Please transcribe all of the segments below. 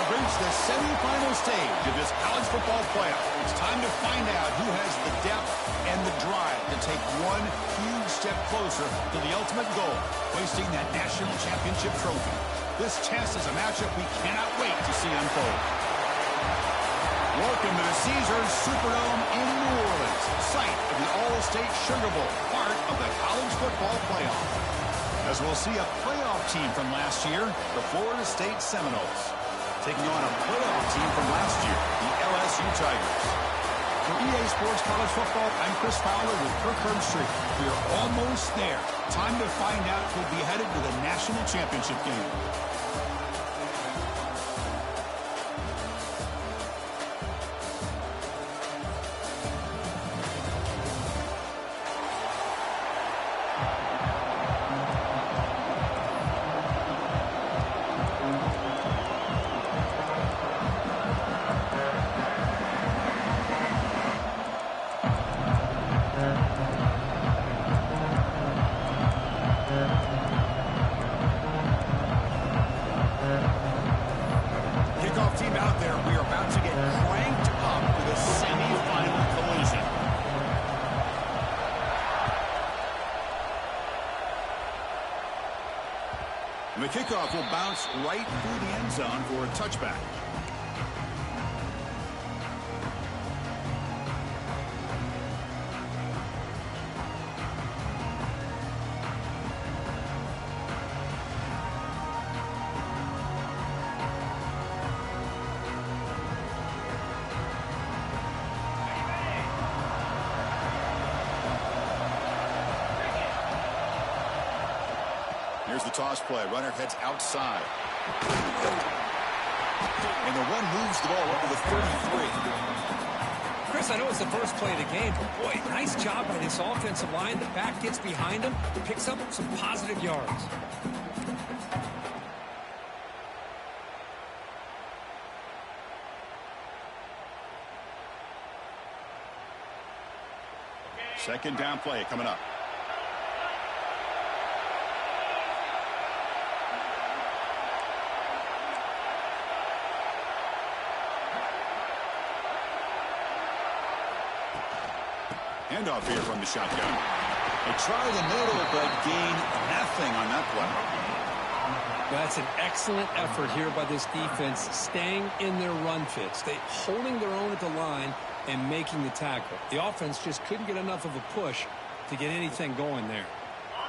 reached the semifinal stage of this college football playoff. It's time to find out who has the depth and the drive to take one huge step closer to the ultimate goal, hoisting that national championship trophy. This test is a matchup we cannot wait to see unfold. Welcome to the Caesars Superdome in New Orleans, site of the All-State Sugar Bowl, part of the college football playoff. As we'll see a playoff team from last year, the Florida State Seminoles, taking on a playoff team from last year, the LSU Tigers. For EA Sports College Football, I'm Chris Fowler with Kirk Herbstreit. We are almost there. Time to find out who'll be headed to the national championship game. The kickoff will bounce right through the end zone for a touchback. Here's the toss play. Runner heads outside. And the one moves the ball up to the 33. Chris, I know it's the first play of the game, but boy, nice job by this offensive line. The back gets behind him, picks up some positive yards. Second down play coming up. Handoff here from the shotgun. They try the middle, but gain nothing on that play. That's an excellent effort here by this defense, staying in their run fits. They holding their own at the line and making the tackle. The offense just couldn't get enough of a push to get anything going there.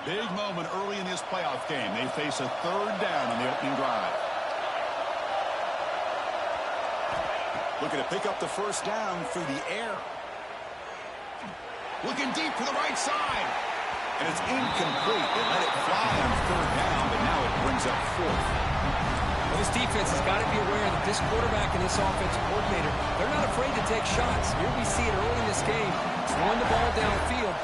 Big moment early in this playoff game. They face a third down on the opening drive. Looking to pick up the first down through the air. Looking deep to the right side. And it's incomplete. They let it fly on third down, but now it brings up fourth. Well, this defense has got to be aware that this quarterback and this offensive coordinator, they're not afraid to take shots. Here we see it early in this game. Throwing the ball downfield.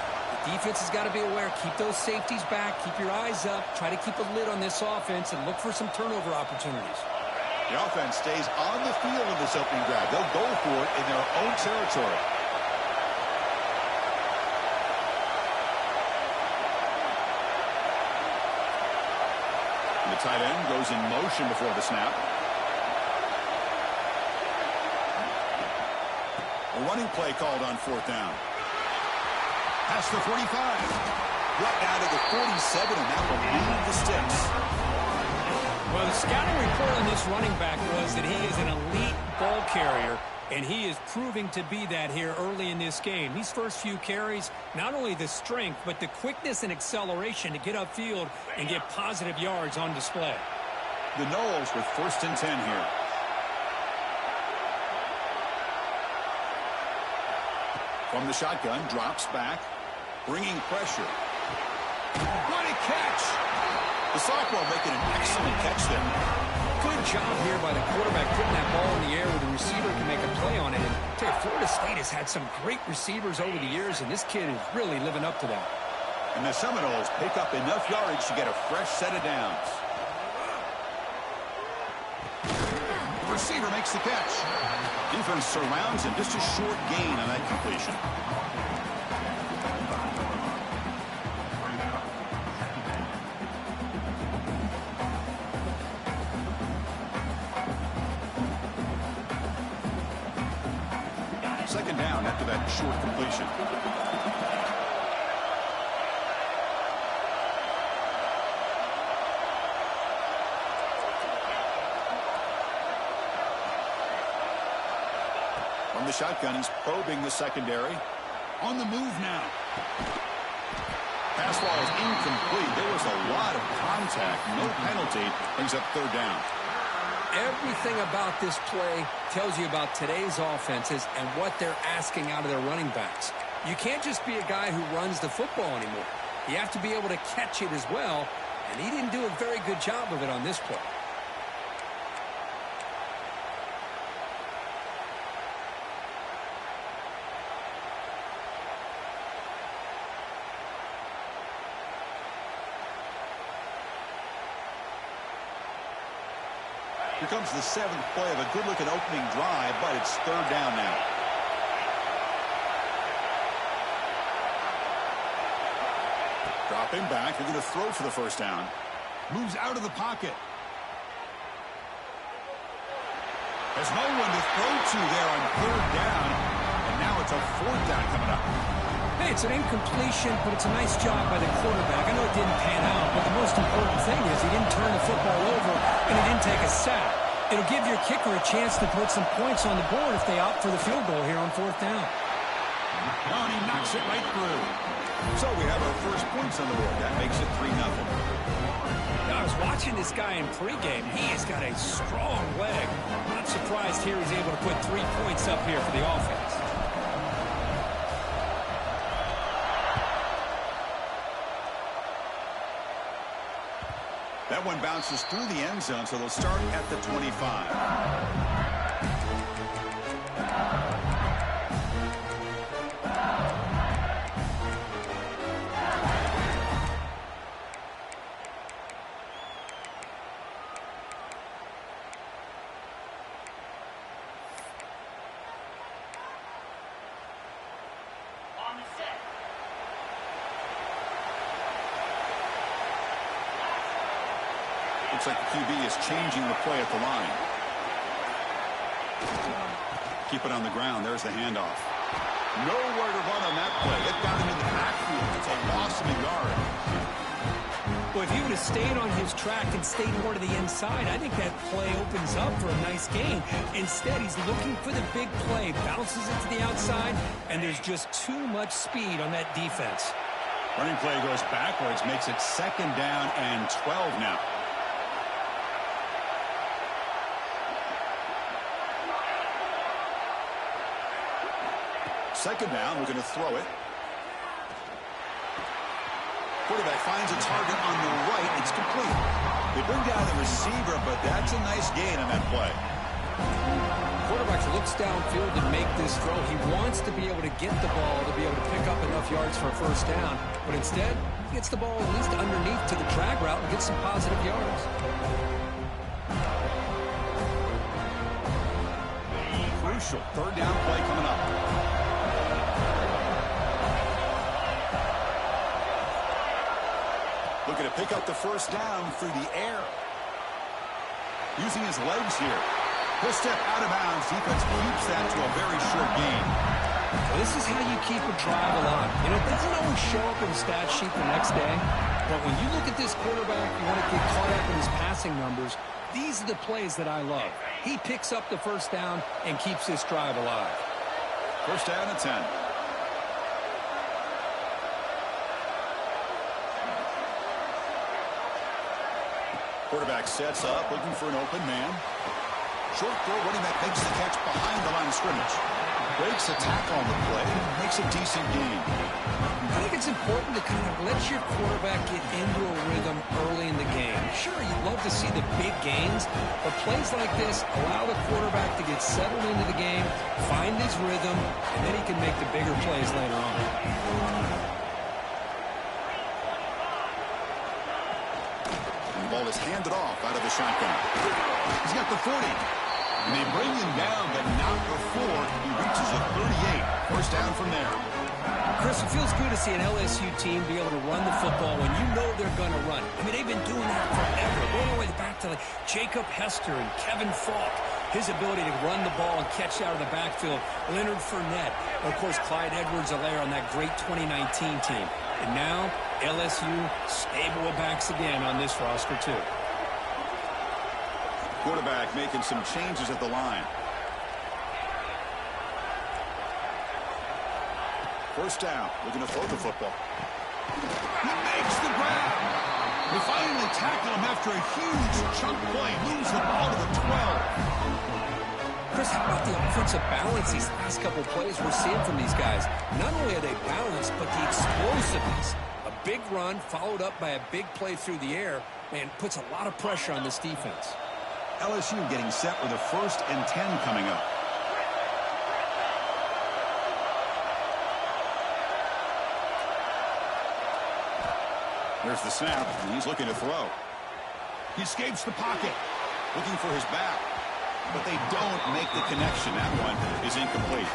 The defense has got to be aware. Keep those safeties back. Keep your eyes up. Try to keep a lid on this offense and look for some turnover opportunities. The offense stays on the field in this opening drive. They'll go for it in their own territory. The tight end goes in motion before the snap. A running play called on fourth down. Past the 45. Brought down to the 47, and that will leave the sticks. Well, the scouting report on this running back was that he is an elite ball carrier, and he is proving to be that here early in this game. These first few carries, not only the strength, but the quickness and acceleration to get upfield and get positive yards on display. The Noles with 1st and 10 here. From the shotgun, drops back, bringing pressure. What a catch! The sophomore making an excellent catch there. Good job here by the quarterback putting that ball in the air where the receiver can make a play on it. And I tell you, Florida State has had some great receivers over the years, and this kid is really living up to that. And the Seminoles pick up enough yardage to get a fresh set of downs. The receiver makes the catch. Defense surrounds him. Just a short gain on that completion. after that short completion. From the shotgun, he's probing the secondary. On the move now. Pass ball is incomplete. There was a lot of contact. No penalty. Brings up third down. Everything about this play tells you about today's offenses and what they're asking out of their running backs. You can't just be a guy who runs the football anymore. You have to be able to catch it as well, and he didn't do a very good job of it on this play. Here comes the seventh play of a good-looking opening drive, but it's third down now. Dropping back. They're going to throw for the first down. Moves out of the pocket. There's no one to throw to there on third down. And now it's a fourth down coming up. Hey, it's an incompletion, but it's a nice job by the quarterback. I know it didn't pan out, but the most important thing is he didn't turn the football over and he didn't take a sack. It'll give your kicker a chance to put some points on the board if they opt for the field goal here on fourth down. Oh, and he knocks it right through. So we have our first points on the board. That makes it 3-0. Now, I was watching this guy in pregame. He has got a strong leg. Not surprised here he's able to put 3 points up here for the offense. That one bounces through the end zone, so they'll start at the 25. Looks like the QB is changing the play at the line. Keep it on the ground. There's the handoff. Nowhere to run on that play. It got him in the backfield. It's a loss of a yard. Well, if he would have stayed on his track and stayed more to the inside, I think that play opens up for a nice gain. Instead, he's looking for the big play. Bounces it to the outside, and there's just too much speed on that defense. Running play goes backwards. Makes it second down and 12 now. Second down, we're going to throw it. Quarterback finds a target on the right. It's complete. They bring down the receiver, but that's a nice gain on that play. Quarterback looks downfield to make this throw. He wants to be able to get the ball to be able to pick up enough yards for a first down, but instead, he gets the ball at least underneath to the drag route and gets some positive yards. Crucial third down play coming up. Looking to pick up the first down through the air. Using his legs here. He'll step out of bounds. Defense keeps that to a very short gain. Well, this is how you keep a drive alive. You know, it doesn't always show up in the stat sheet the next day, but when you look at this quarterback, you want to get caught up in his passing numbers. These are the plays that I love. He picks up the first down and keeps this drive alive. First down and 10. Quarterback sets up, looking for an open man. Short throw, running back makes the catch behind the line of scrimmage. Breaks a tackle on the play, makes a decent gain. I think it's important to kind of let your quarterback get into a rhythm early in the game. Sure, you'd love to see the big gains, but plays like this allow the quarterback to get settled into the game, find his rhythm, and then he can make the bigger plays later on. Ball is handed off out of the shotgun. He's got the 40. And they bring him down, but not before he reaches a 38. First down from there. Chris, it feels good to see an LSU team be able to run the football when you know they're going to run. I mean, they've been doing that forever. Going all the way back to like Jacob Hester and Kevin Falk. His ability to run the ball and catch out of the backfield. Leonard Fournette. And, of course, Clyde Edwards-Helaire on that great 2019 team. And now, LSU stable of backs again on this roster, too. Quarterback making some changes at the line. First down. Looking to throw the football. He makes the grab. They finally tackle him after a huge chunk play. Moves the ball to the 12. Chris, how about the offensive balance these last couple plays we're seeing from these guys? Not only are they balanced, but the explosiveness. A big run followed up by a big play through the air, man, puts a lot of pressure on this defense. LSU getting set with a 1st and 10 coming up. There's the snap, and he's looking to throw. He escapes the pocket, looking for his back. But they don't make the connection. That one is incomplete.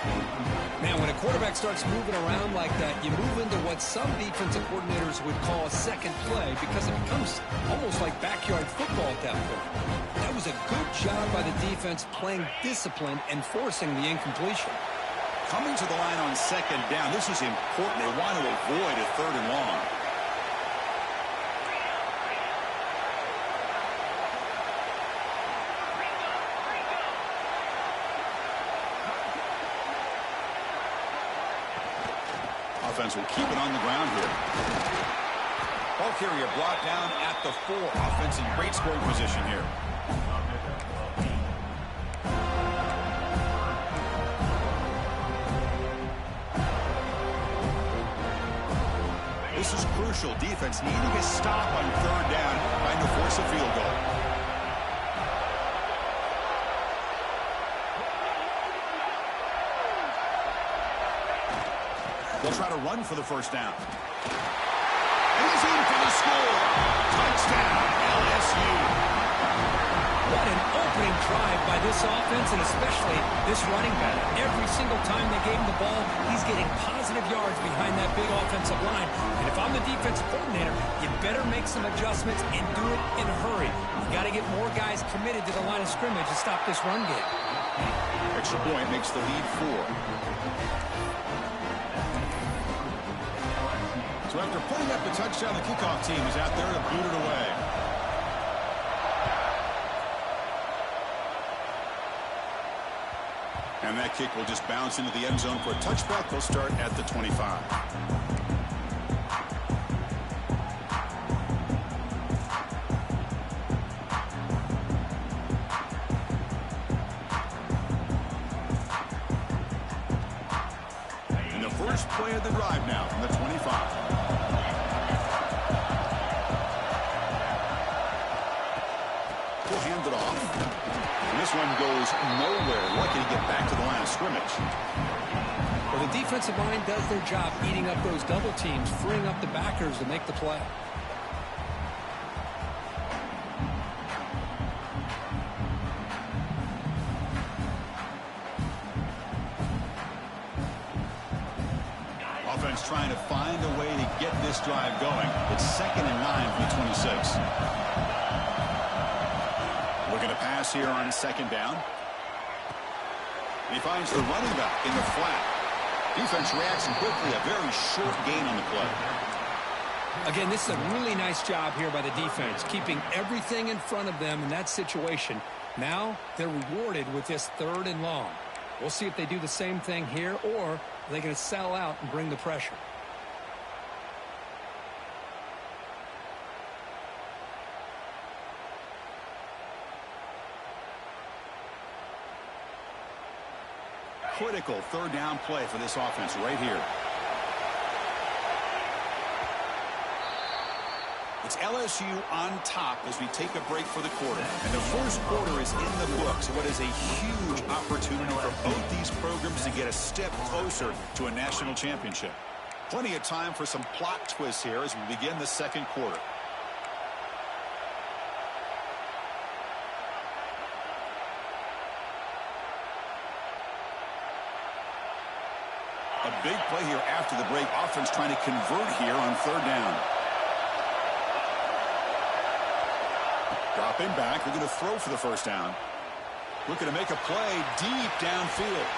Man, when a quarterback starts moving around like that, you move into what some defensive coordinators would call a second play because it becomes almost like backyard football at that point. That was a good job by the defense playing discipline and forcing the incompletion. Coming to the line on 2nd down, this is important. They want to avoid a 3rd and long. Offense will keep it on the ground here. Ball carrier brought down at the 4. Offense in great scoring position here. This is crucial. Defense needing a stop on 3rd down, trying to force a field goal. They'll try to run for the 1st down. And he's in for the score. Touchdown, LSU. What an opening drive by this offense, and especially this running back. Every single time they gave him the ball, he's getting positive yards behind that big offensive line. And if I'm the defensive coordinator, you better make some adjustments and do it in a hurry. You got to get more guys committed to the line of scrimmage to stop this run game. Extra point makes the lead 4. So after putting up the touchdown, the kickoff team is out there to boot it away. And that kick will just bounce into the end zone for a touchback. They'll start at the 25. And the first play of the drive now from the 25. We'll hand it off. And this one goes nowhere. Lucky to get back to the line of scrimmage. Well, the defensive line does their job eating up those double teams, freeing up the backers to make the play. Offense trying to find a way to get this drive going. It's 2nd and 9 from the 26. Looking to pass here on 2nd down. And he finds the running back in the flat. Defense reacts quickly. A very short gain on the play. Again, this is a really nice job here by the defense, keeping everything in front of them in that situation. Now they're rewarded with this 3rd and long. We'll see if they do the same thing here, or are they going to sell out and bring the pressure. Critical 3rd down play for this offense right here. It's LSU on top as we take a break for the quarter. And the first quarter is in the books. What is a huge opportunity for both these programs to get a step closer to a national championship. Plenty of time for some plot twists here as we begin the 2nd quarter. A big play here after the break. Offense trying to convert here on 3rd down. Dropping back. They're going to throw for the 1st down. Looking to make a play deep downfield.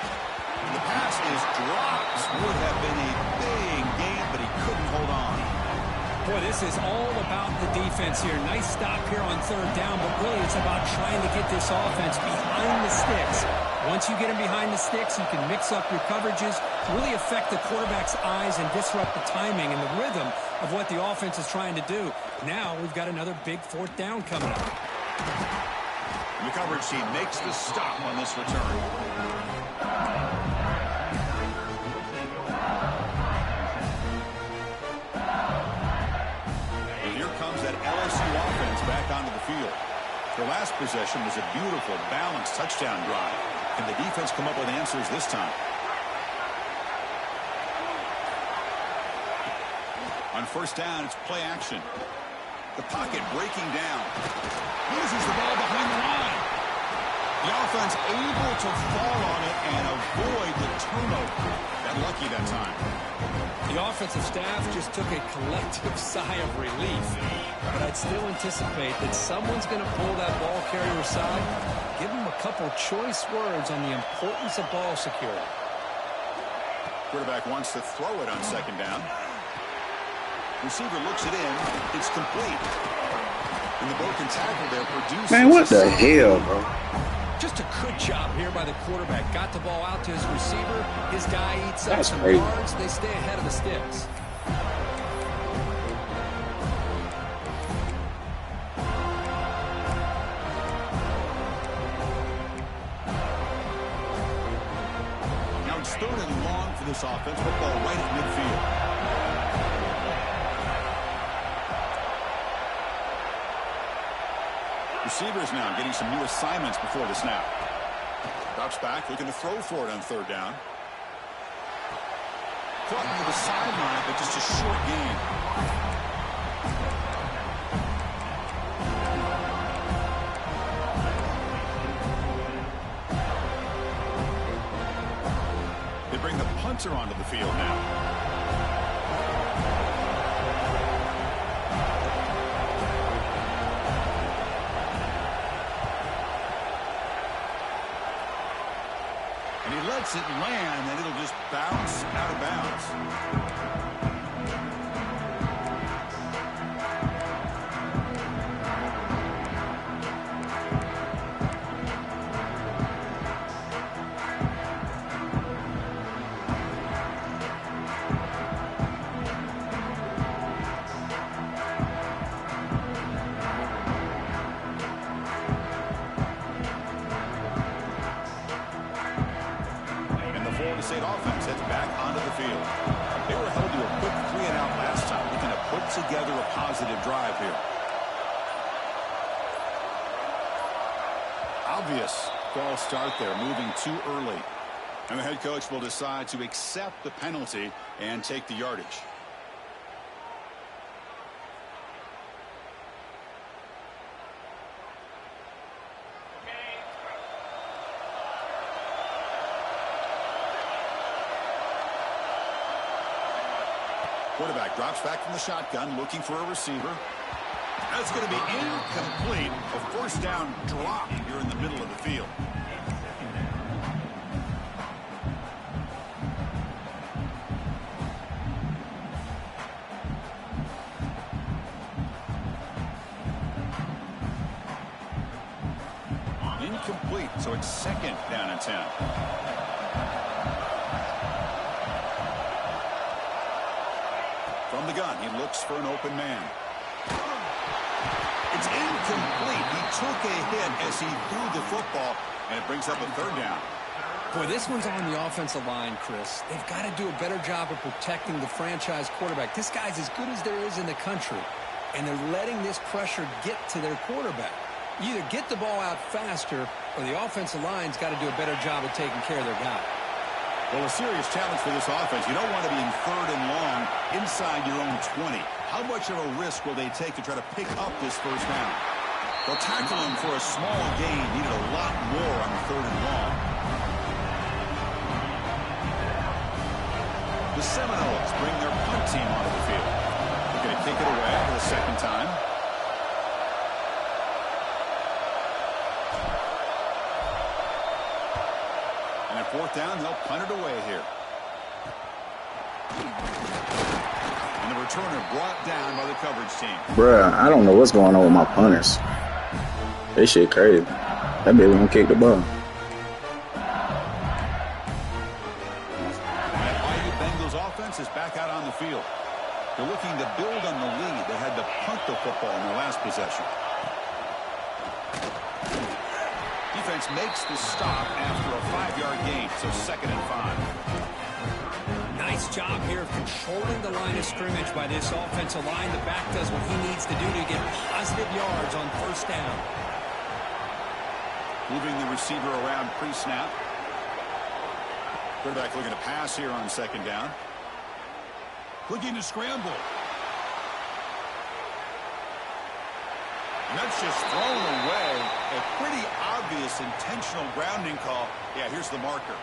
The pass is dropped. Would have been a big game, but he couldn't hold on. Boy, this is all about the defense here. Nice stop here on third down, but really it's about trying to get this offense behind the sticks. Once you get him behind the sticks, you can mix up your coverages, really affect the quarterback's eyes and disrupt the timing and the rhythm of what the offense is trying to do. Now we've got another big fourth down coming up. The coverage team makes the stop on this return. And here comes that LSU offense back onto the field. Their last possession was a beautiful, balanced touchdown drive. Can the defense come up with answers this time? On first down, it's play action. The pocket breaking down. Loses the ball behind the line. The offense able to fall on it and avoid the turnover. Got lucky that time. The offensive staff just took a collective sigh of relief. But I'd still anticipate that someone's going to pull that ball carrier aside. Give him a couple choice words on the importance of ball security. Quarterback wants to throw it on second down. Receiver looks it in. It's complete. And the broken tackle there produces... Man, what the hell, bro? Just a good job here by the quarterback. Got the ball out to his receiver. His guy eats up some crazy. yards. They stay ahead of the sticks. Now it's third and long for this offense. Football right at midfield. Receivers now getting some new assignments before the snap. Drops back, looking to throw for it on third down. Caught near the sideline, but just a short gain. They bring the punter onto the field now. And he lets it land, and it'll just bounce out of bounds. State offense heads back onto the field. They were held to a quick 3-and-out last time. Looking to put together a positive drive here. Obvious false start there, moving too early. And the head coach will decide to accept the penalty and take the yardage. Quarterback drops back from the shotgun, looking for a receiver. That's going to be incomplete. A first down drop here in the middle of the field. Incomplete, so it's second down and 10. From the gun, he looks for an open man. It's incomplete. He took a hit as he threw the football, and it brings up a third down. Boy, this one's on the offensive line, Chris. They've got to do a better job of protecting the franchise quarterback. This guy's as good as there is in the country, and they're letting this pressure get to their quarterback. You either get the ball out faster, or the offensive line's got to do a better job of taking care of their guy. Well, a serious challenge for this offense. You don't want to be in third and long inside your own 20. How much of a risk will they take to try to pick up this first down? They'll tackle him for a small gain. Needed a lot more on the third and long. The Seminoles bring their punt team onto the field. They're going to kick it away for the second time. fourth down, they'll punt it away here. And the returner brought down by the coverage team. Bruh, I don't know what's going on with my punters. They shit crazy. That bitch won't kick the ball. That Bayou Bengals offense is back out on the field. They're looking to build on the lead. They had to punt the football in their last possession. Defense makes the stop after a 5-yard gain, so 2nd and 5. Nice job here of controlling the line of scrimmage by this offensive line. The back does what he needs to do to get positive yards on first down. Moving the receiver around pre-snap. Quarterback looking to pass here on 2nd down. Looking to scramble. And that's just thrown away. A pretty obvious intentional grounding call. Yeah, here's the marker.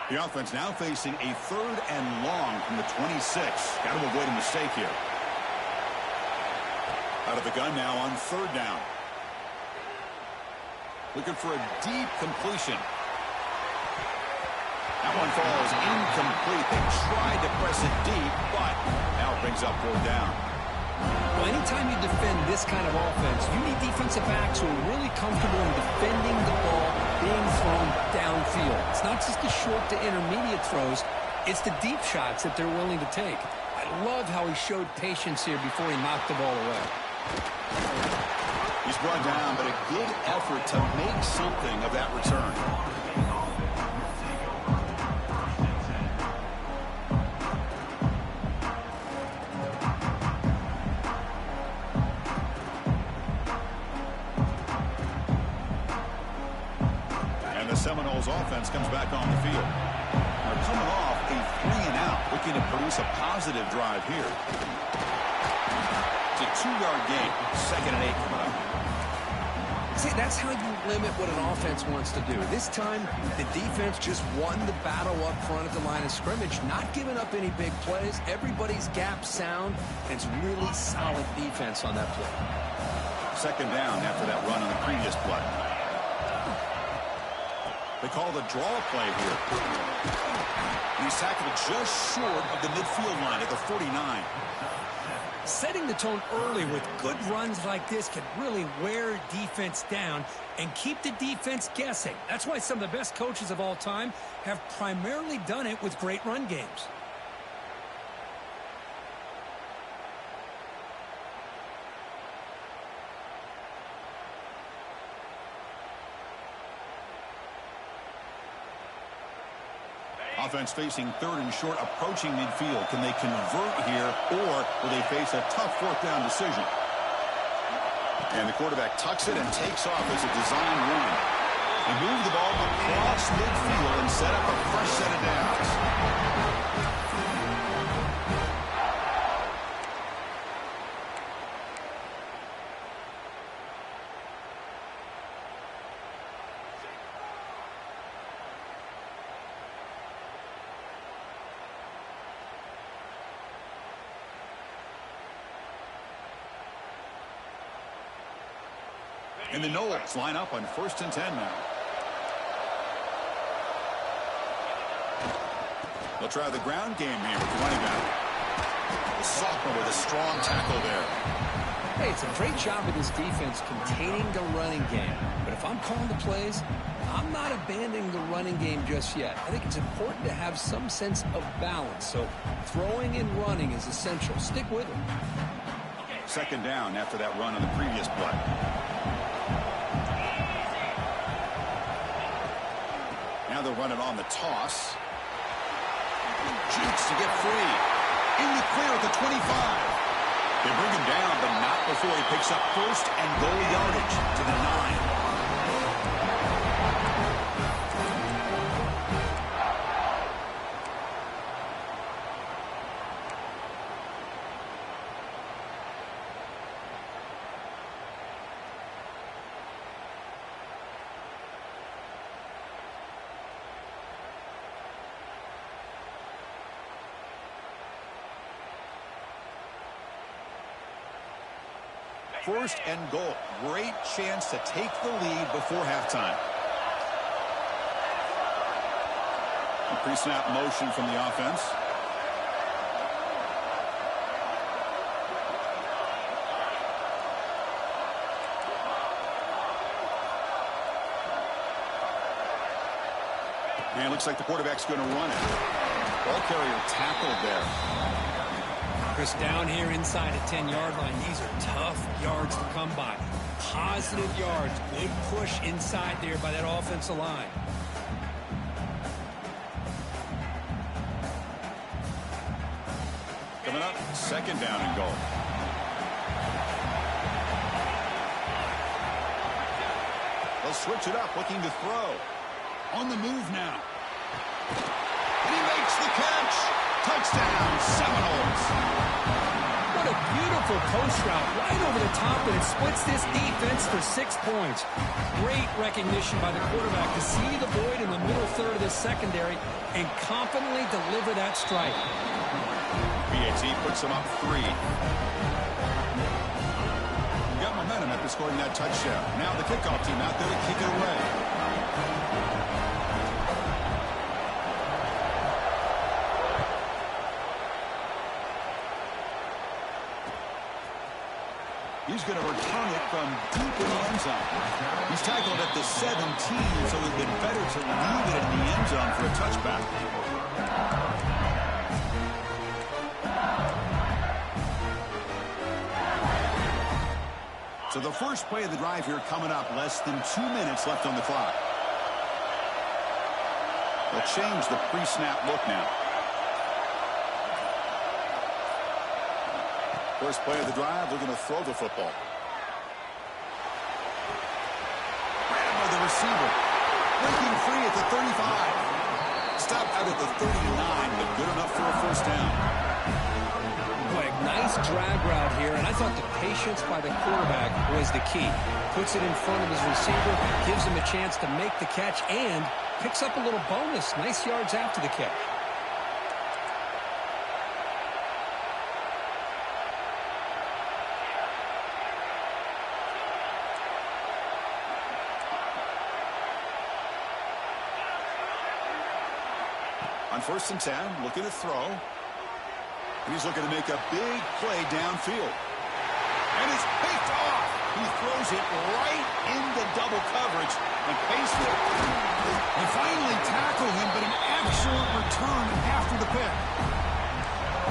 The offense now facing a 3rd and long from the 26. Got to avoid a mistake here. Out of the gun now on 3rd down. Looking for a deep completion. That one falls incomplete. They tried to press it deep, but now it brings up 4th down. Well, anytime you defend this kind of offense, you need defensive backs who are really comfortable in defending the ball being thrown downfield. It's not just the short to intermediate throws. It's the deep shots that they're willing to take. I love how he showed patience here before he knocked the ball away. He's brought down, but a good effort to make something of that return. And the Seminoles offense comes back on the field. They're coming off a 3-and-out, looking to produce a positive drive here. It's a 2-yard gain, 2nd and 8 coming up. See, that's how you limit what an offense wants to do. This time, the defense just won the battle up front at the line of scrimmage, not giving up any big plays. Everybody's gap sound, and it's really solid defense on that play. 2nd down after that run on the previous play. They call the draw play here. He's tackled just short of the midfield line at the 49. Setting the tone early with good runs like this can really wear defense down and keep the defense guessing. That's why some of the best coaches of all time have primarily done it with great run games. Offense facing 3rd and short, approaching midfield. Can they convert here, or will they face a tough 4th down decision? And the quarterback tucks it and takes off as a design run. They move the ball across midfield and set up a fresh set of downs. And the Noles line up on 1st and 10 now. They'll try the ground game here with the running back. The sophomore with a strong tackle there. Hey, it's a great job of this defense containing the running game. But if I'm calling the plays, I'm not abandoning the running game just yet. I think it's important to have some sense of balance. So throwing and running is essential. Stick with it. 2nd down after that run on the previous play. Now they'll run it on the toss. Jukes to get free. In the clear at the 25. They bring him down, but not before he picks up 1st and goal yardage to the 9. First and goal. Great chance to take the lead before halftime. Pre-snap motion from the offense. And it looks like the quarterback's going to run it. Ball carrier tackled there. Chris, down here inside the 10-yard line, these are tough yards to come by. Positive yards. Good push inside there by that offensive line. Coming up, second down and goal. They'll switch it up, looking to throw. On the move now. And he makes the catch. Touchdown, Seminoles. What a beautiful post route right over the top, and it splits this defense for 6 points. Great recognition by the quarterback to see the void in the middle third of the secondary and confidently deliver that strike. BAT puts him up 3. Got momentum after scoring that touchdown. Now the kickoff team out there to kick it away. He's going to return it from deep in the end zone. He's tackled at the 17, so it would have been better to leave it in the end zone for a touchback. So the first play of the drive here coming up, less than 2 minutes left on the clock. They'll change the pre-snap look now. First play of the drive, they're going to throw the football. Grabbed by the receiver. Breaking free at the 35. Stopped out at the 39, but good enough for a first down. Boy, nice drag route here, and I thought the patience by the quarterback was the key. Puts it in front of his receiver, gives him a chance to make the catch, and picks up a little bonus. Nice yards after the catch. On 1st and 10, looking to throw. He's looking to make a big play downfield. And it's picked off. He throws it right into double coverage and paced it. They finally tackle him, but an excellent return after the pick.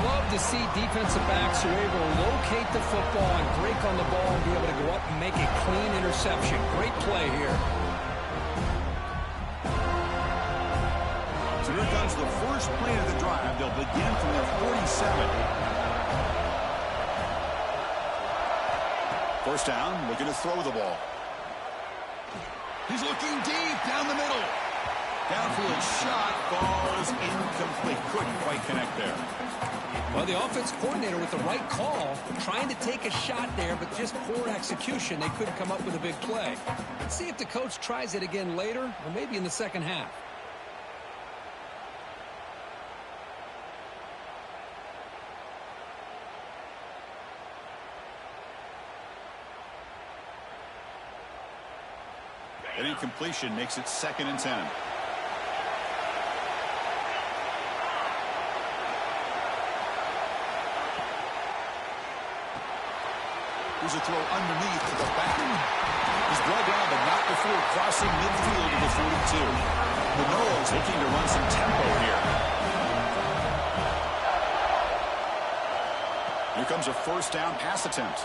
Love to see defensive backs who are able to locate the football and break on the ball and be able to go up and make a clean interception. Great play here. So here comes the first play of the drive. They'll begin from their 47. First down, looking to throw the ball. He's looking deep down the middle. Downfield shot falls incomplete. Couldn't quite connect there. Well, the offense coordinator with the right call, trying to take a shot there, but just poor execution. They couldn't come up with a big play. Let's see if the coach tries it again later, or maybe in the second half. An incompletion makes it 2nd and 10. Here's a throw underneath to the back. He's brought down, but not before crossing midfield to the 42. The Noles looking to run some tempo here. Here comes a first down pass attempt.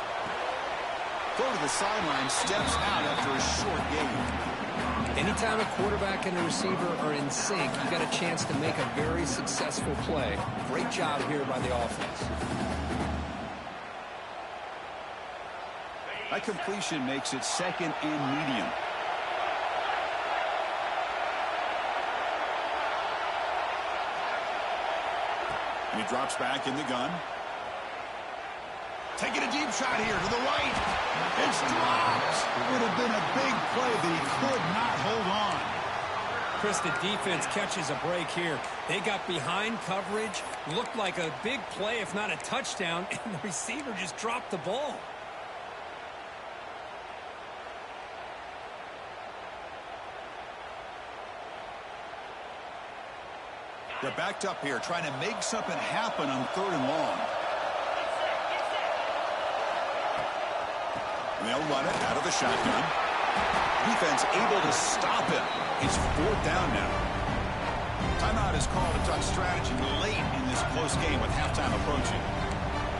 Throw to the sideline, steps out after a short gain. Anytime a quarterback and a receiver are in sync, you got a chance to make a very successful play. Great job here by the offense. That completion makes it 2nd and medium. And he drops back in the gun. Taking a deep shot here to the right. It's dropped. It would have been a big play, but he could not hold on. Chris, the defense catches a break here. They got behind coverage, looked like a big play, if not a touchdown, and the receiver just dropped the ball. They're backed up here trying to make something happen on 3rd and long. And they'll run it out of the shotgun. Defense able to stop him. It's 4th down now. Timeout is called to talk strategy late in this close game with halftime approaching.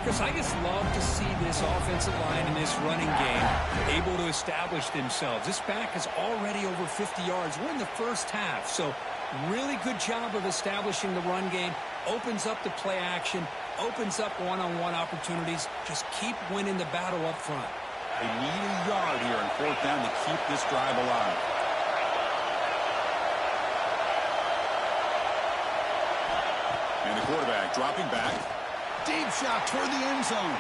Chris, I just love to see this offensive line and this running game able to establish themselves. This back is already over 50 yards. We're in the first half, so really good job of establishing the run game. Opens up the play action, opens up one-on-one opportunities. Just keep winning the battle up front. They need a yard here on 4th down to keep this drive alive. And the quarterback dropping back. Deep shot toward the end zone.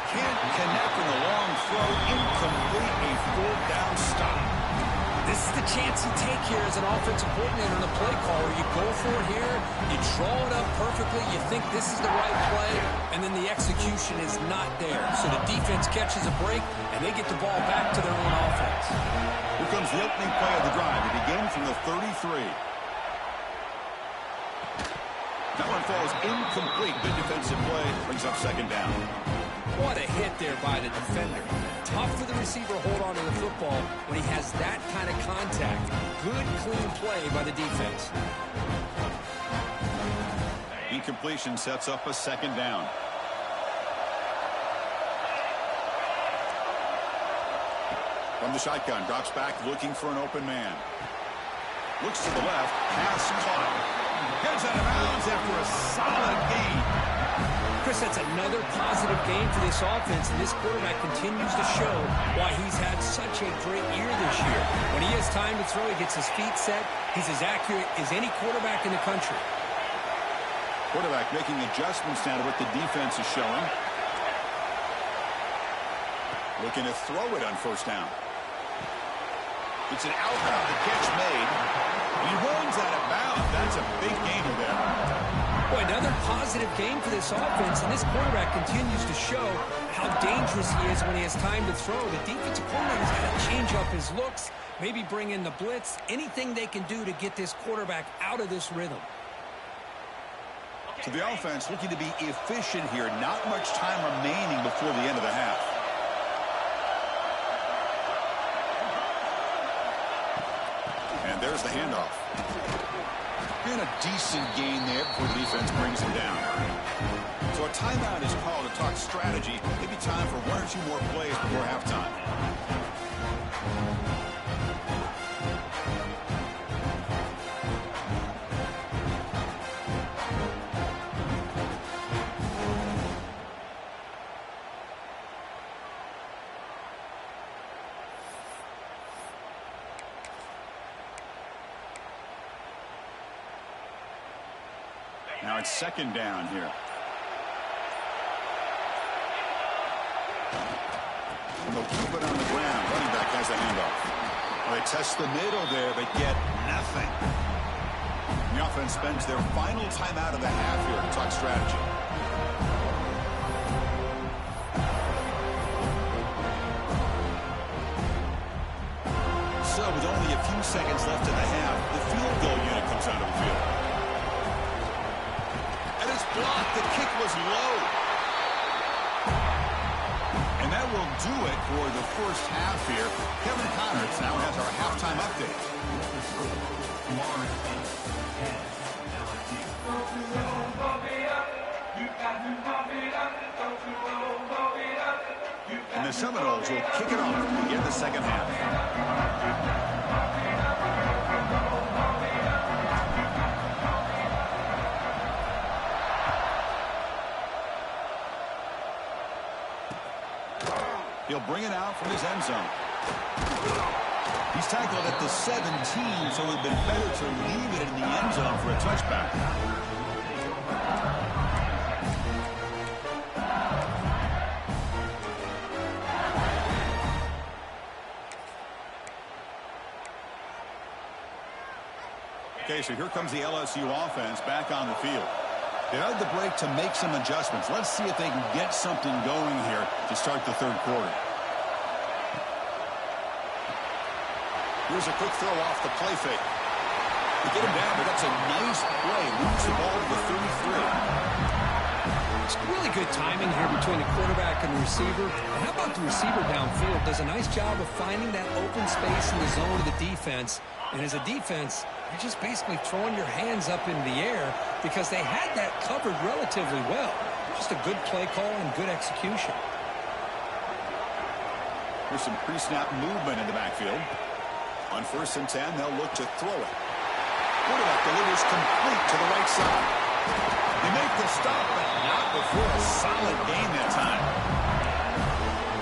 Can't connect in the long throw. Incomplete. A 4th down stop. This is the chance you take here as an offensive coordinator and a play caller. You go for it here. You draw it up perfectly. You think this is the right play, and then the execution is not there. So the defense catches a break, and they get the ball back to their own offense. Here comes the opening play of the drive. It begins from the 33. That one falls incomplete. Good defensive play. Brings up 2nd down. What a hit there by the defender. Tough for the receiver to hold on to the football when he has that kind of contact. Good, clean play by the defense. Incompletion sets up a 2nd down. From the shotgun, drops back looking for an open man. Looks to the left, pass caught. Heads out of bounds after a solid gain. Chris, that's another positive game for this offense, and this quarterback continues to show why he's had such a great year this year. When he has time to throw, he gets his feet set. He's as accurate as any quarterback in the country. Quarterback making adjustments now to what the defense is showing. Looking to throw it on 1st down. It's an outbound, the catch made. He runs out of bounds. That's a big gainer there. Boy, another positive game for this offense, and this quarterback continues to show how dangerous he is when he has time to throw. The defensive coordinator's got to change up his looks, maybe bring in the blitz, anything they can do to get this quarterback out of this rhythm. So the offense looking to be efficient here. Not much time remaining before the end of the half. And there's the handoff. And a decent gain there before the defense brings him down. So a timeout is called to talk strategy. Maybe time for 1 or 2 more plays before halftime. Now it's 2nd down here. And they'll keep it on the ground. Running back has a handoff. Well, they test the middle there, but get nothing. And the offense spends their final timeout of the half here to talk strategy. So with only a few seconds left in the half, the field goal unit comes out of the field. Blocked. The kick was low. And that will do it for the first half here. Kevin Connors now has our halftime update. And the Seminoles will kick it off to begin the 2nd half. He'll bring it out from his end zone. He's tackled at the 17, so it would have been better to leave it in the end zone for a touchback. Okay, so here comes the LSU offense back on the field. They had the break to make some adjustments. Let's see if they can get something going here to start the 3rd quarter. Here's a quick throw off the play fake. You get him down, but that's a nice play. Moves the ball to the 33. It's really good timing here between the quarterback and the receiver. And how about the receiver downfield? Does a nice job of finding that open space in the zone of the defense. And as a defense, you're just basically throwing your hands up in the air because they had that covered relatively well. Just a good play call and good execution. There's some pre-snap movement in the backfield. On 1st and 10, they'll look to throw it. Quarterback delivers complete to the right side. They make the stop, but not before a solid gain that time.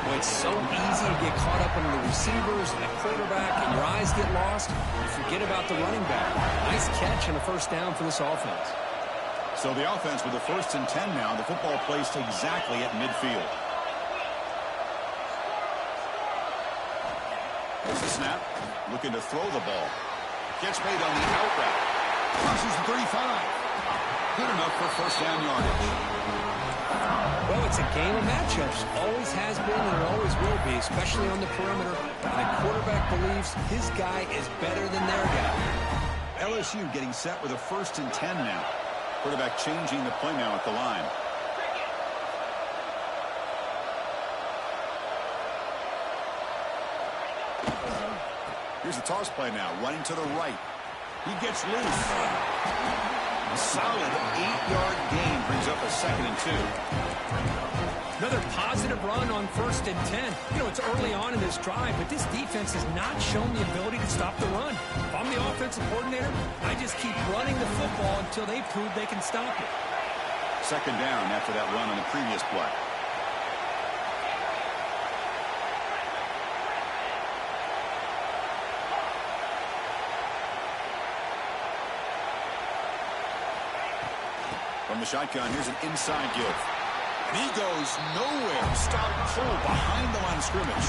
Well, it's so easy to get caught up in the receivers and the quarterback, and your eyes get lost. You forget about the running back. Nice catch and a first down for this offense. So the offense with the 1st and 10 now, the football placed exactly at midfield. There's the snap, looking to throw the ball. Gets made on the out route. Crosses the 35. Good enough for first down yardage. Well, it's a game of matchups. Always has been and it always will be, especially on the perimeter. And the quarterback believes his guy is better than their guy. LSU getting set with a 1st and 10 now. Quarterback changing the play now at the line. Here's the toss play now, running to the right. He gets loose. A solid 8-yard gain brings up a 2nd and 2. Another positive run on 1st and 10. You know, it's early on in this drive, but this defense has not shown the ability to stop the run. If I'm the offensive coordinator, I just keep running the football until they prove they can stop it. 2nd down after that run on the previous play. From the shotgun, here's an inside give. And he goes nowhere. Stop pull behind the line of scrimmage.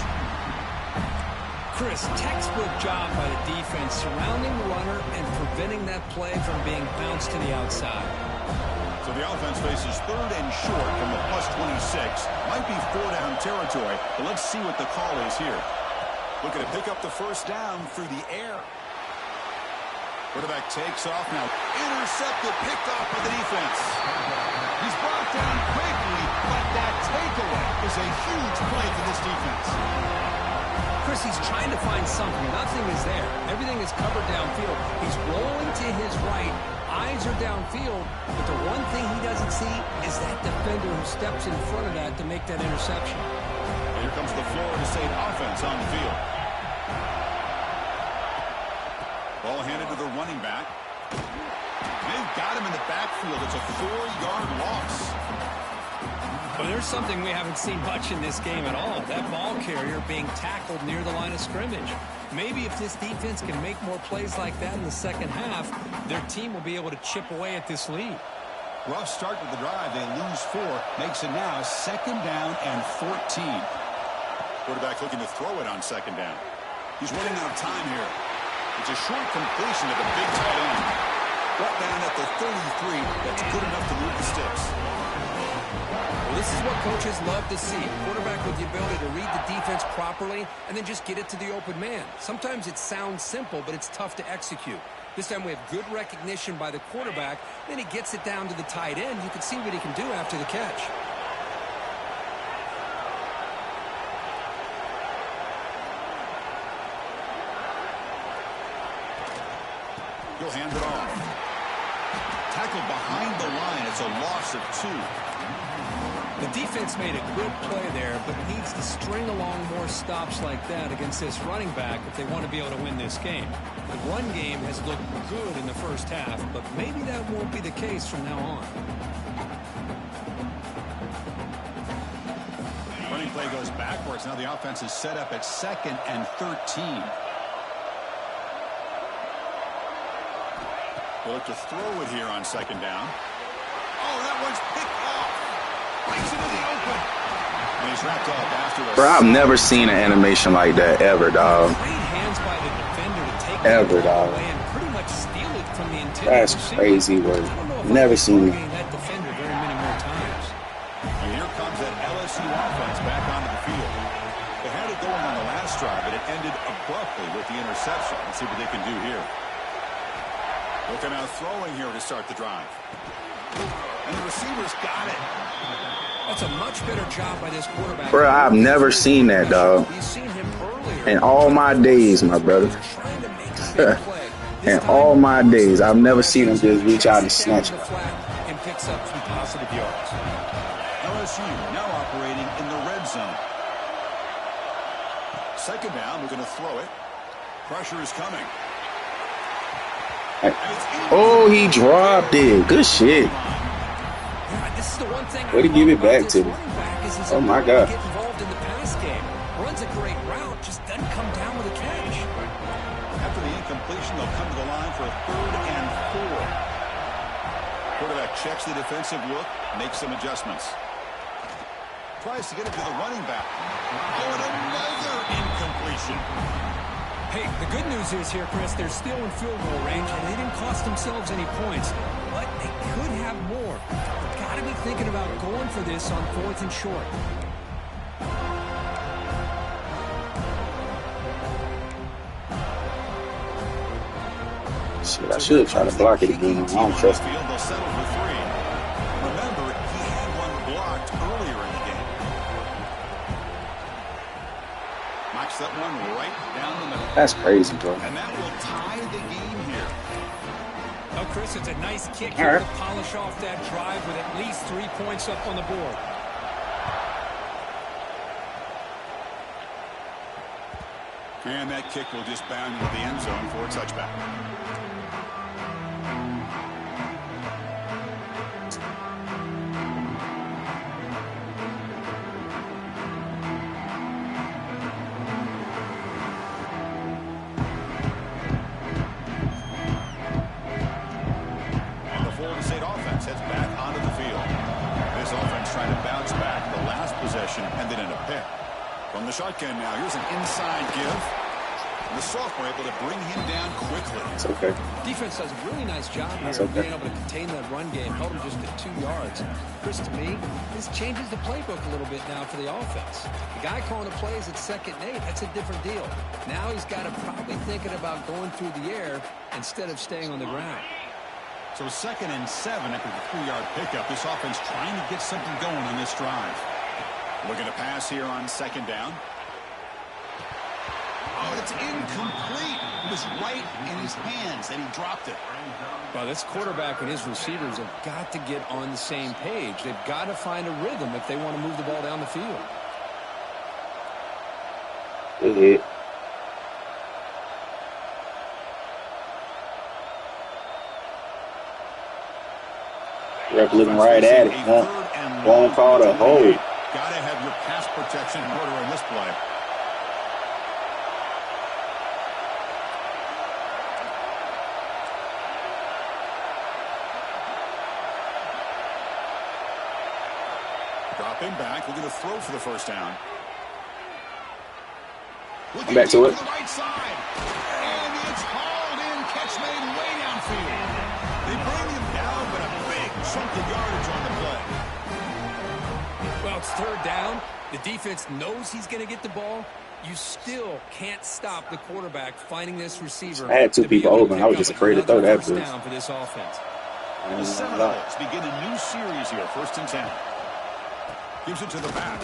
Chris, textbook job by the defense surrounding the runner and preventing that play from being bounced to the outside. So the offense faces 3rd and short from the +26. Might be 4-down territory, but let's see what the call is here. Looking to pick up the first down through the air. Quarterback takes off now. Intercepted, picked off by the defense. He's brought down quickly, but that takeaway is a huge play for this defense. Chris, he's trying to find something. Nothing is there. Everything is covered downfield. He's rolling to his right. Eyes are downfield, but the one thing he doesn't see is that defender who steps in front of that to make that interception. And here comes the Florida State offense on the field. Ball handed to the running back. They've got him in the backfield. It's a 4-yard loss. Well, there's something we haven't seen much in this game at all. That ball carrier being tackled near the line of scrimmage. Maybe if this defense can make more plays like that in the second half, their team will be able to chip away at this lead. Rough start with the drive. They lose 4. Makes it now 2nd down and 14. Quarterback looking to throw it on 2nd down. He's running out of time here. It's a short completion to the big tight end. Brought down at the 33. That's good enough to move the sticks. Well, this is what coaches love to see. A quarterback with the ability to read the defense properly and then just get it to the open man. Sometimes it sounds simple, but it's tough to execute. This time we have good recognition by the quarterback. Then he gets it down to the tight end. You can see what he can do after the catch. He'll hand it off. Tackled behind the line. It's a loss of 2. The defense made a good play there, but needs to string along more stops like that against this running back if they want to be able to win this game. The run game has looked good in the first half, but maybe that won't be the case from now on. Running play goes backwards. Now the offense is set up at 2nd and 13. They'll look to throw it here on 2nd down. Oh, that one's picked off. Breaks into the open. And he's wrapped up after a... Bro, I've never seen an animation like that ever, dog. Great hands by the defender to take Ever, the ball dog. away and pretty much steal it from the interior. That's crazy work. Never seen it. That defender very many more times. And here comes that LSU offense back onto the field. They had it going on the last drive, but it ended abruptly with the interception. Let's see what they can do here. Looking out throwing here to start the drive. And the receiver's got it. That's a much better job by this quarterback. Bro, I've never seen that, dog. In all my days, my brother. In all my days, I've never seen him just reach out and snatch it. And picks up some positive yards. LSU now operating in the red zone. Second down, we're going to throw it. Pressure is coming. Oh, he dropped it. Good shit. This is the one thing way to give it back to me. Oh my God. Get involved in the pass game. Runs a great route, just doesn't come down with a catch. After the incompletion, they'll come to the line for a 3rd and 4. Quarterback checks the defensive look, makes some adjustments. Tries to get it to the running back. Oh, and another incompletion. Hey, the good news is here, Chris, they're still in field goal range, and they didn't cost themselves any points. But they could have more. They've got to be thinking about going for this on 4th and short. Shit, I should try to block it again. I don't trust him. They'll settle for 3. Remember, he had one blocked earlier in the game. Knocks that one right down the middle. That's crazy, bro. And that will tie the game here. Oh, Chris, it's a nice kick here to polish off that drive with at least 3 points up on the board. And that kick will just bound into the end zone for a touchback. And the Florida State offense heads back onto the field. This offense trying to bounce back. The last possession ended in a pick. From the shotgun now, here's an inside give. And the sophomore able to bring him down quickly. It's okay. Defense does a really nice job here of being able to contain that run game. Held him just at 2 yards. Chris, to me, this changes the playbook a little bit now for the offense. The guy calling the plays at 2nd and 8, that's a different deal. Now he's got to probably thinking about going through the air instead of staying on the ground. So 2nd and 7 after the 3-yard pickup. This offense trying to get something going on this drive. Looking to pass here on 2nd down. Oh, it's incomplete. It was right in his hands, and he dropped it. Well, this quarterback and his receivers have got to get on the same page. They've got to find a rhythm if they want to move the ball down the field. Good hit. Rep looking right at it. Won't call the hold. Got to have your pass protection in order in this play. Dropping back, looking to throw for the 1st down. I'm back to it. The right side. And it's hauled in, catch made way downfield. They bring him down, but a big chunk of yardage on the play. Well, it's 3rd down. The defense knows he's going to get the ball. You still can't stop the quarterback finding this receiver. I had 2 people open. I was just afraid to throw that first down for this offense. The Seminoles begin a new series here, 1st and 10. Gives it to the back.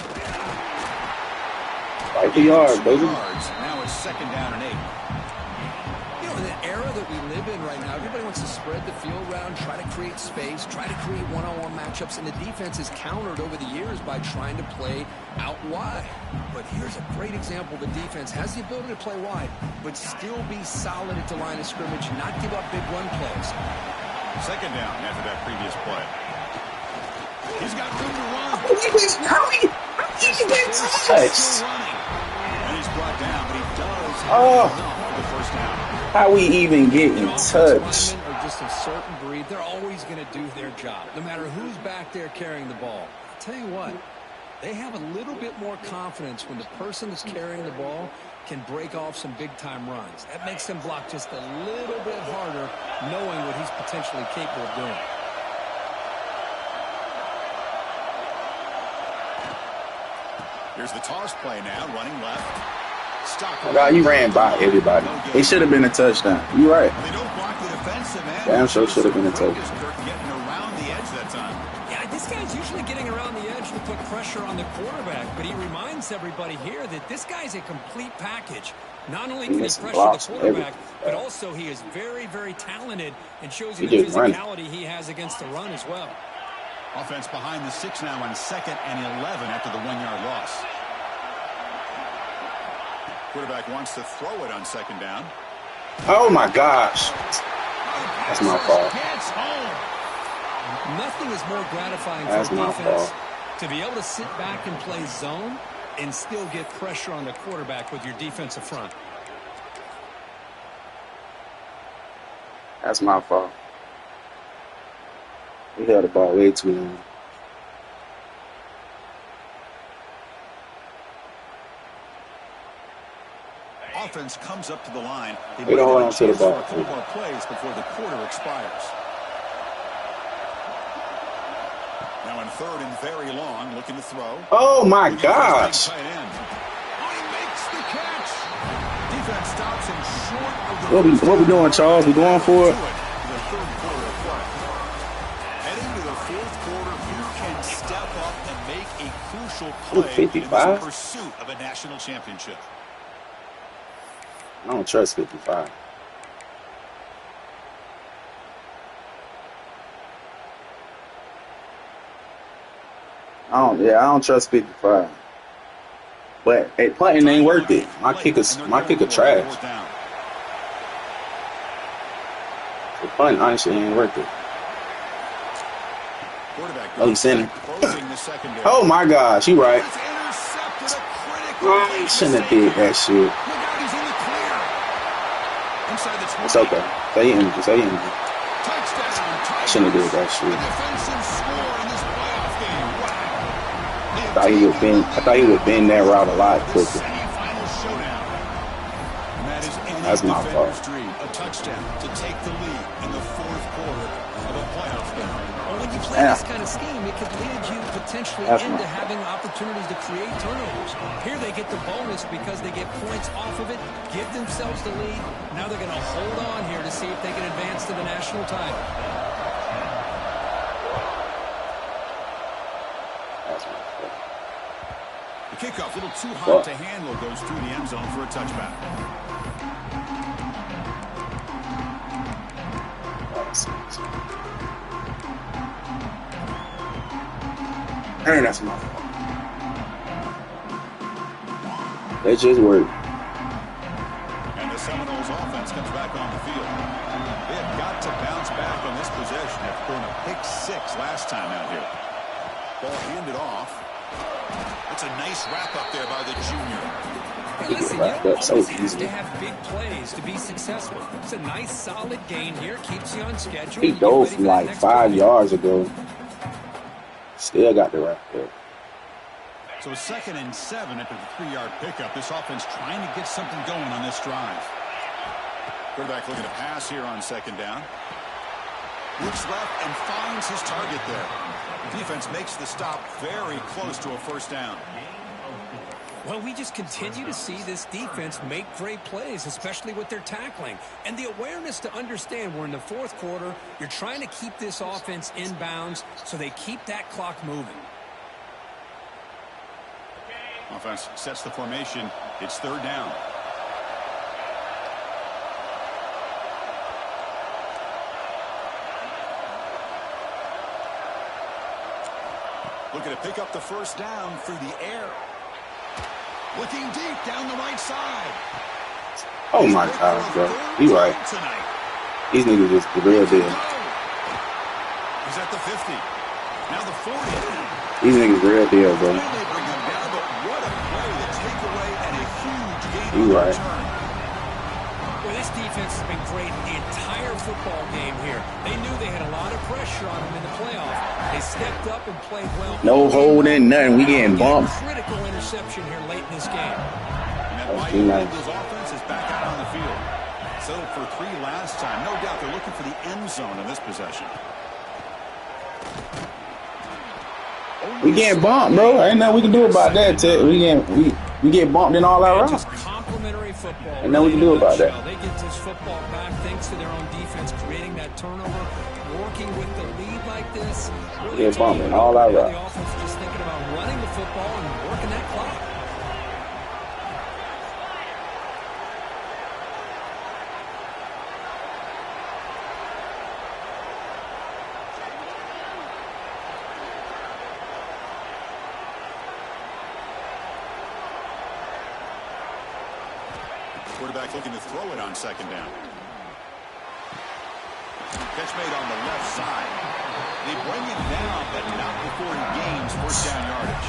Right the yard, baby. Now it's 2nd down and 8. You know, in the era that we live in right now, everybody wants to spread the field around, try to create space, try to create one-on-one matchups, and the defense is countered over the years by trying to play out wide. But here's a great example. The defense has the ability to play wide, but still be solid at the line of scrimmage, not give up big run plays. 2nd down after that previous play. He's got room to run. How he gets touched? And he's brought down, but he does have enough for the 1st down. How we even getting touched? Linemen are just a certain breed. They're always going to do their job, no matter who's back there carrying the ball. I'll tell you what, they have a little bit more confidence when the person that's carrying the ball can break off some big-time runs. That makes them block just a little bit harder, knowing what he's potentially capable of doing. Here's the toss play now, running left. God, he ran by everybody. It should have been a touchdown. You're right. They don't block the defensive end. Damn sure should have been a touchdown. Getting around the edge that time. Yeah, this guy's usually getting around the edge to put pressure on the quarterback, but he reminds everybody here that this guy's a complete package. Not only can he pressure the quarterback, but also he is very, very talented and shows you the physicality he has against the run as well. Offense behind the 6 now on 2nd and 11 after the 1-yard loss. Quarterback wants to throw it on 2nd down. Oh my gosh. That's my fault. Nothing is more gratifying for a defense to be able to sit back and play zone and still get pressure on the quarterback with your defensive front. That's my fault. We held the ball way too long. Offense comes up to the line. They don't hold on to the ball. A couple more plays before the quarter expires. Now in 3rd and very long, looking to throw. Oh my gosh! Oh, he makes the catch. Defense stops him short of the What we doing, Charles? We going for it? The 3rd quarter of play. Heading to the 4th quarter, who can step up and make a crucial play in this pursuit of a national championship? I don't trust 55. I don't trust 55. But hey, punting ain't worth it. My kicker trash. The punt honestly ain't worth it. Oh, he's center. Oh my gosh, you right. I shouldn't have did that shit. It's okay. Say injury. Say injury. I shouldn't have did that shit. I thought he would bend that route a lot quicker. That's my fault. A touchdown to take the lead in the 4th quarter of a playoff game. Well, when you play this kind of scheme, it could lead you potentially into having opportunities to create turnovers. Here they get the bonus because they get points off of it, give themselves the lead. Now they're going to hold on here to see if they can advance to the national title. The kickoff, a little too hard to handle, goes through the end zone for a touchback. Hey, that's my fault. That just worked. And the Seminoles offense comes back on the field. They have got to bounce back on this possession after throwing a pick 6 last time out here. Ball handed off. That's a nice wrap up there by the junior. Hey, listen, you don't always have to have big plays to be successful. It's a nice, solid gain here. Keeps you on schedule. He dove from like 5 yards ago. Still got the wrap there. So 2nd and 7 after the 3-yard pickup. This offense trying to get something going on this drive. Quarterback looking to pass here on 2nd down. Looks left and finds his target there. Defense makes the stop very close to a 1st down. Well, we just continue to see this defense make great plays, especially with their tackling. And the awareness to understand we're in the 4th quarter, you're trying to keep this offense in bounds so they keep that clock moving. Offense sets the formation. It's 3rd down. Looking to pick up the 1st down through the air. Looking deep down the right side. Oh my God, bro. You right. These niggas just the real deal. He's at the 50. Now the 40. These niggas real deal, bro. They bring him down, but what a play to take away and a huge gain. You right. Well, this defense has been great the entire football game here. They knew they had a lot of pressure on them in the playoff. They stepped up and played well. No holding, nothing. We getting bumped. Critical interception here late in this game. And that White Eagles offense is back out on the field. Settled for 3 last time. No doubt they're looking for the end zone in this possession. We getting bumped, bro. Ain't nothing we can do about that. We get bumped in all our routes. Complimentary football. And nothing we can do about that. They get this football back thanks to their own defense, creating that turnover, working with the lead like this. Really yeah, bumping all out. The offense is just thinking about running the football and working that clock. Quarterback looking to throw it on second down. Catch made on the left side. They bring it down, but not before he gains first down yardage.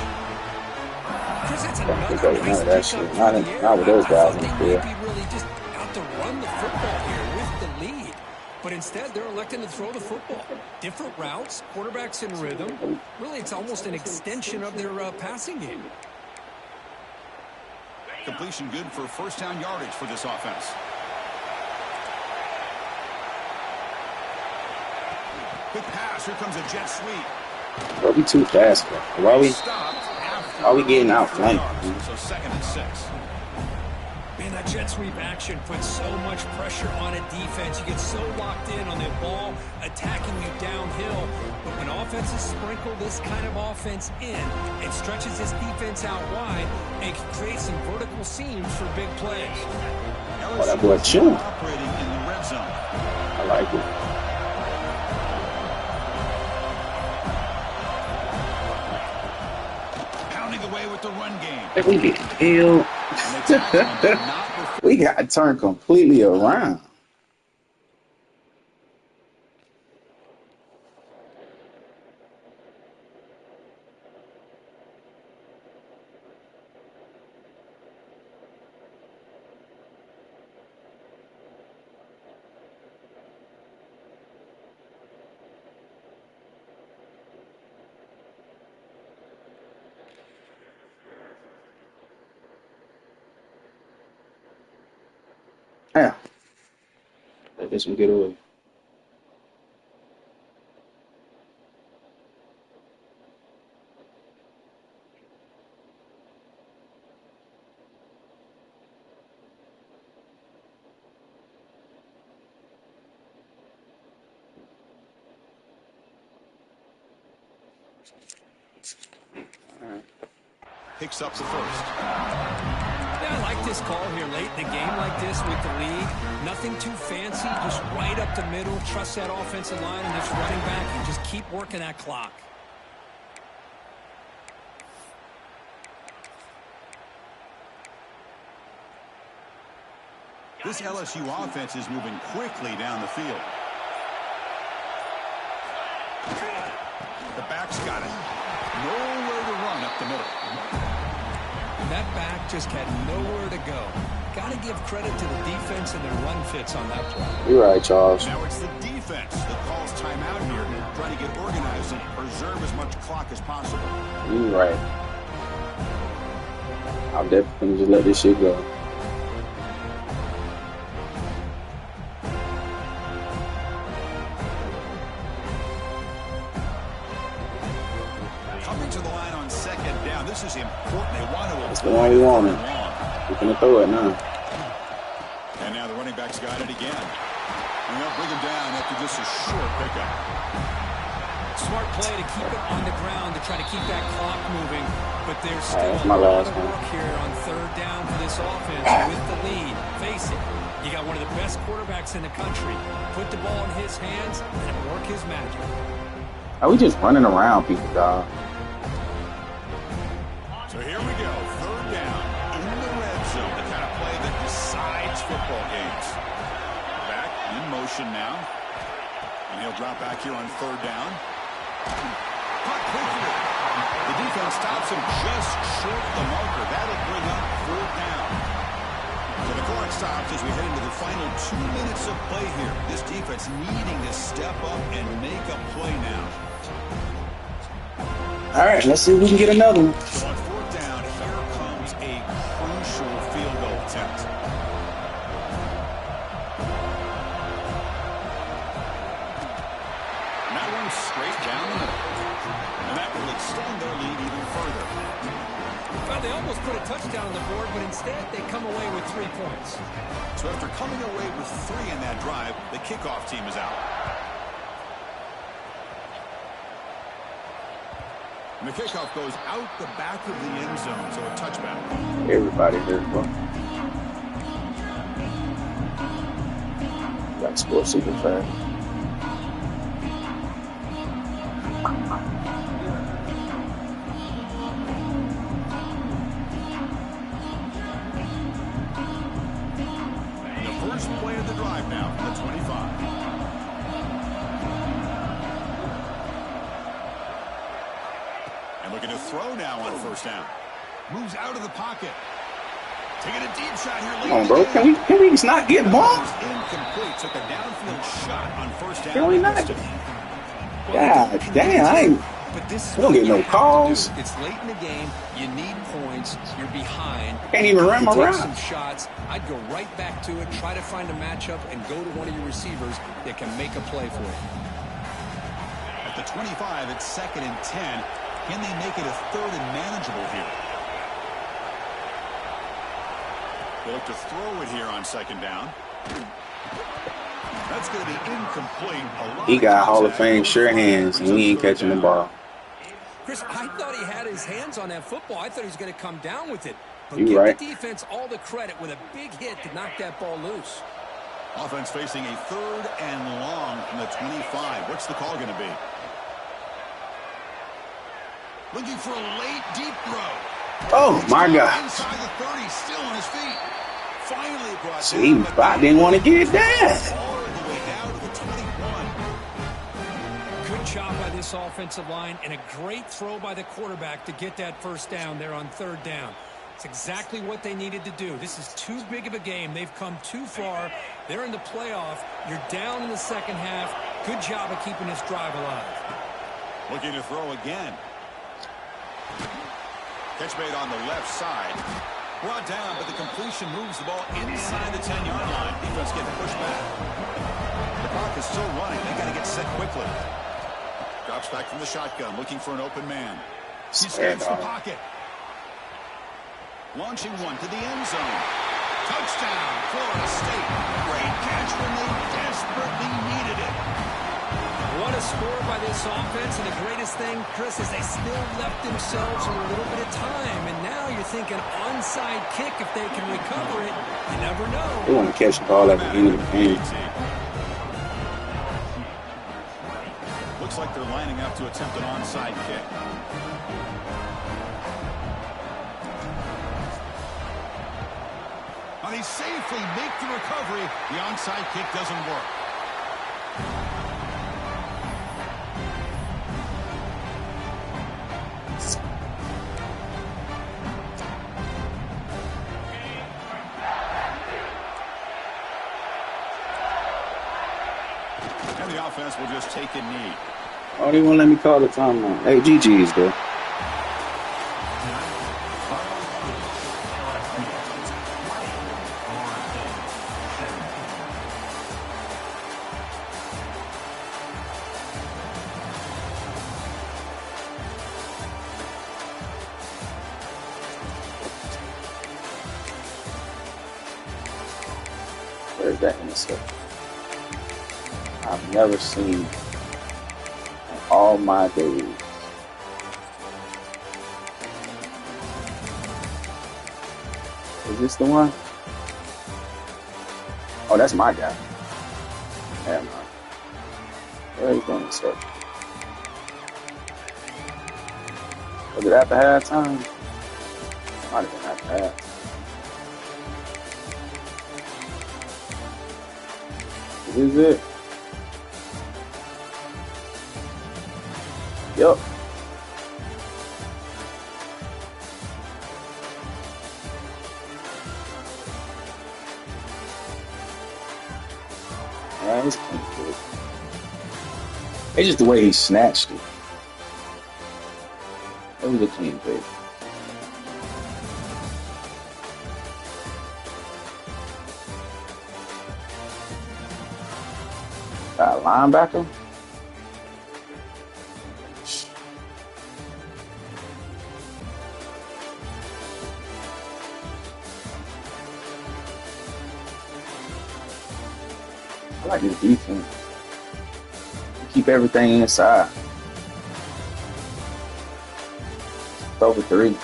Chris, that's another nice not with those guys in the field. They might be really just out to run the football here with the lead. But instead, they're electing to throw the football. Different routes, quarterbacks in rhythm. Really, it's almost an extension of their passing game. Completion good for first down yardage for this offense. Quick pass. Here comes a jet sweep. Bro, we too fast, bro. Why we getting outflanked? So 2nd and 6. Man, that jet sweep action puts so much pressure on a defense. You get so locked in on the ball attacking you downhill. But when offenses sprinkle this kind of offense in, it stretches this defense out wide and creates some vertical seams for big plays. Oh, that boy chilling. Operating in the red zone. I like it. Pounding away with the run game. If we get killed, we got to turn completely around. Yeah. Let this one get away. Picks up the first. Yeah, I like this call here late in the game like this with the lead. Nothing too fancy, just right up the middle. Trust that offensive line and this running back and just keep working that clock. This LSU offense is moving quickly down the field. The back's got it. Nowhere to run up the middle. And that back just had nowhere to go. Got to give credit to the defense and their run fits on that play. You're right, Charles. Now it's the defense that calls timeout here, trying to get organized and preserve as much clock as possible. You're right. I'm definitely going to just let this shit go. Coming to the line on second down. This is important. They want to. That's the one we wanted. We're going to throw it now. And now the running back's got it again. And they'll bring him down after just a short pickup. Smart play to keep it on the ground to try to keep that clock moving. But there's still That's a my lot last of one. work here on third down for this offense with the lead. Face it, you got one of the best quarterbacks in the country. Put the ball in his hands and work his magic. Are we just running around people, dog? So here we go. Third down in the red zone. The kind of play that decides football games. Back in motion now. And he'll drop back here on third down. Punt quickly. The defense stops him just short of the marker. That'll bring up fourth down. So the clock stops as we head into the final 2 minutes of play here. This defense needing to step up and make a play now. All right, let's see if we can get another one. So on fourth down, here comes a crucial field goal attempt. And that one straight down the middle. And that will extend their lead even further. Well, they almost put a touchdown on the board, but instead they come away with 3 points. So after coming away with 3 in that drive, the kickoff team is out. And the kickoff goes out the back of the end zone, so a touchback. Everybody here, bro. Got to score super fast. The first play of the drive now from the 25. And looking to throw now on first down. Moves out of the pocket. Taking a deep shot here. Come on, bro. Can we just not get ball? Incomplete. Took a downfield shot on first down. Can we not? God damn, But this we don't get no calls. It's late in the game. You need points. You're behind. Can't even run my Take route. some shots. I'd go right back to it, try to find a matchup, and go to one of your receivers that can make a play for you. At the 25, it's 2nd and 10. Can they make it a 3rd and manageable here? They look to throw it here on 2nd down. That's going to be incomplete. He got Hall of Fame sure hands, and he ain't catching the ball. Chris, I thought he had his hands on that football. I thought he was going to come down with it. But You give right. the defense all the credit with a big hit to knock that ball loose. Offense facing a 3rd and long from the 25. What's the call going to be? Looking for a late deep throw. Oh my God! Inside the 30, still on his feet. Finally brought See, down, but I didn't want to get it down. all the way down to the 21. Good job by this offensive line and a great throw by the quarterback to get that first down there on 3rd down. It's exactly what they needed to do. This is too big of a game. They've come too far. They're in the playoff. You're down in the second half. Good job of keeping this drive alive. Looking to throw again. Catch made on the left side. Brought down, but the completion moves the ball inside the 10-yard line. Defense getting pushed back. The clock is still running. They got to get set quickly. Drops back from the shotgun, looking for an open man. He scans the pocket. Launching one to the end zone. Touchdown, Florida State. Great catch when they desperately needed it. What a score by this offense, and the greatest thing, Chris, is they still left themselves a little bit of time, and now you're thinking onside kick if they can recover it. You never know. They want to catch the ball at the end of the game. Looks like they're lining up to attempt an onside kick. And they safely make the recovery. The onside kick doesn't work. And the offense will just take a knee. Oh, they won't let me call the timeout. Hey, GG's, though. Where's that interception? I've never seen in all my days. Is this the one? Oh, that's my guy. Never mind. Where's the interception? Was it after halftime? Might have been after halftime. Is it? Yep. Man, it's clean pick. It's just the way he snatched it. It was a clean pick. Linebacker? I like this defense. Keep everything inside. It's over 3.